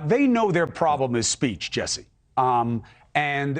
They know their problem is speech, Jesse. And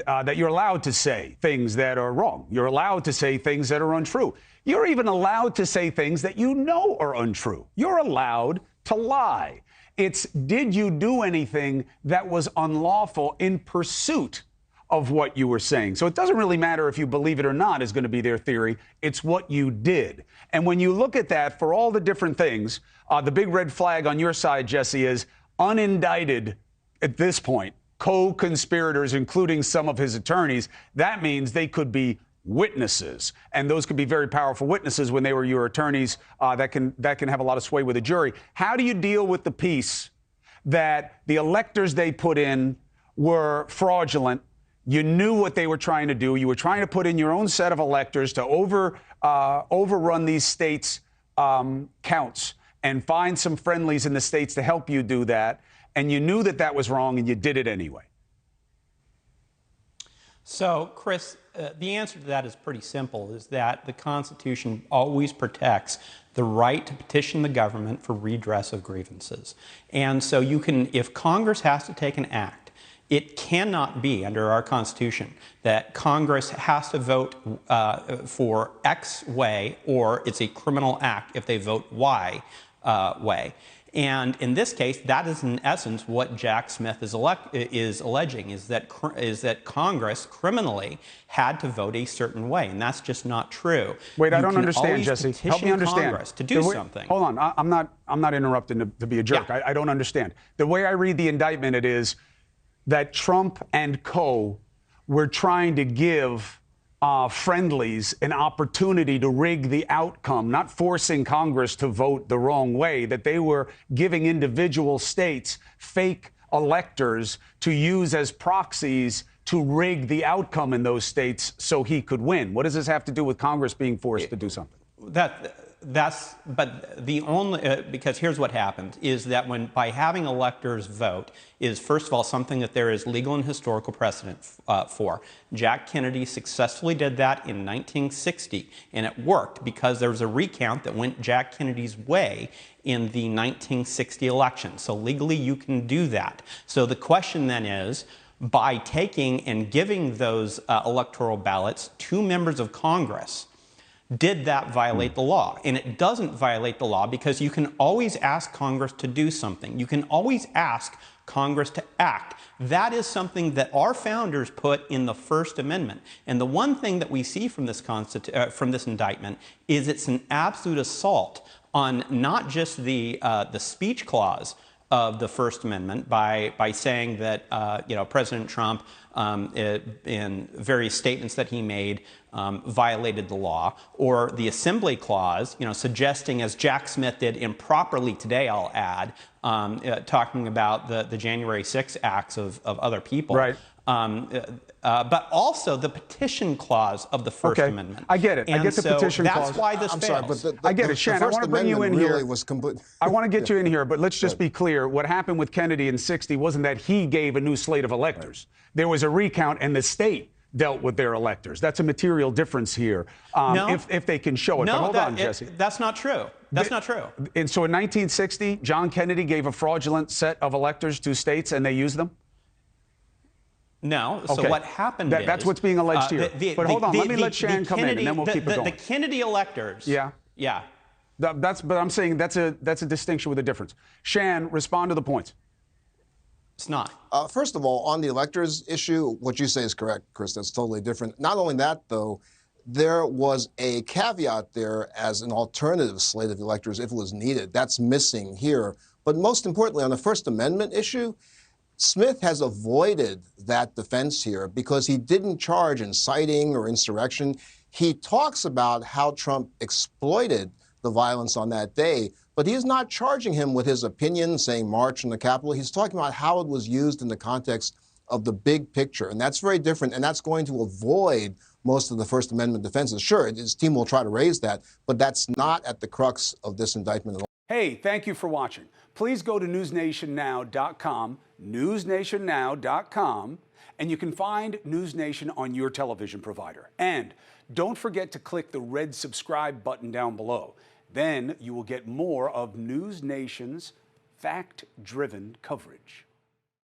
that you're allowed to say things that are wrong. You're allowed to say things that are untrue. You're even allowed to say things that you know are untrue. You're allowed to lie. It's, did you do anything that was unlawful in pursuit of what you were saying? So it doesn't really matter if you believe it or not is going to be their theory. It's what you did. And when you look at that for all the different things, the big red flag on your side, Jesse, is unindicted at this point, co-conspirators, including some of his attorneys. That means they could be witnesses, and those could be very powerful witnesses when they were your attorneys that can have a lot of sway with a jury. How do you deal with the piece that the electors they put in were fraudulent? You knew what they were trying to do. You were trying to put in your own set of electors to overrun these states' counts and find some friendlies in the states to help you do that. And you knew that that was wrong, and you did it anyway. So, Chris, the answer to that is pretty simple, is that the Constitution always protects the right to petition the government for redress of grievances. And so you can, if Congress has to take an act, it cannot be, under our Constitution, that Congress has to vote for X way, or it's a criminal act if they vote Y way. And in this case, that is in essence what Jack Smith is alleging, is that Congress criminally had to vote a certain way, and that's just not true. Wait, I don't understand, Jesse. Help me understand. Congress to do something. Hold on, I'm not interrupting to be a jerk. Yeah. I don't understand. The way I read the indictment, it is that Trump and co. were trying to give friendlies an opportunity to rig the outcome, not forcing Congress to vote the wrong way, that they were giving individual states fake electors to use as proxies to rig the outcome in those states so he could win. What does this have to do with Congress being forced to do something? But the only, because here's what happens, is that by having electors vote is, first of all, something that there is legal and historical precedent for. Jack Kennedy successfully did that in 1960, and it worked because there was a recount that went Jack Kennedy's way in the 1960 election. So legally you can do that. So the question then is, by taking and giving those electoral ballots to members of Congress, did that violate the law? And it doesn't violate the law, because you can always ask Congress to do something. You can always ask Congress to act. That is something that our founders put in the First Amendment. And the one thing that we see from this indictment is it's an absolute assault on not just the speech clause of the First Amendment by saying that President Trump in various statements that he made violated the law, or the Assembly Clause, suggesting, as Jack Smith did improperly today, I'll add, talking about the January 6 acts of other people. Right. But also the petition clause of the First Amendment. I get it. I get the petition clause. That's why this fails. Sorry, but I get it. Shan, I want to bring you in here. I want to get you in here, but let's just be clear. What happened with Kennedy in '60 wasn't that he gave a new slate of electors. There was a recount, and the state dealt with their electors. That's a material difference here, if they can show it. No, but hold on, Jesse. That's not true. That's not true. And so in 1960, John Kennedy gave a fraudulent set of electors to states, and they used them? No. So what happened is... That's what's being alleged here. But hold on, let me let Shan come in, and then we'll keep it going. The Kennedy electors... Yeah. Yeah. But I'm saying that's a distinction with a difference. Shan, respond to the points. It's not. First of all, on the electors issue, what you say is correct, Chris. That's totally different. Not only that, though, there was a caveat there as an alternative slate of electors if it was needed. That's missing here. But most importantly, on the First Amendment issue, Smith has avoided that defense here because he didn't charge inciting or insurrection. He talks about how Trump exploited the violence on that day, but he is not charging him with his opinion, saying march on the Capitol. He's talking about how it was used in the context of the big picture, and that's very different, and that's going to avoid most of the First Amendment defenses. Sure, his team will try to raise that, but that's not at the crux of this indictment at all. Hey, thank you for watching. Please go to newsnationnow.com, newsnationnow.com, and you can find News Nation on your television provider. And don't forget to click the red subscribe button down below. Then you will get more of News Nation's fact-driven coverage.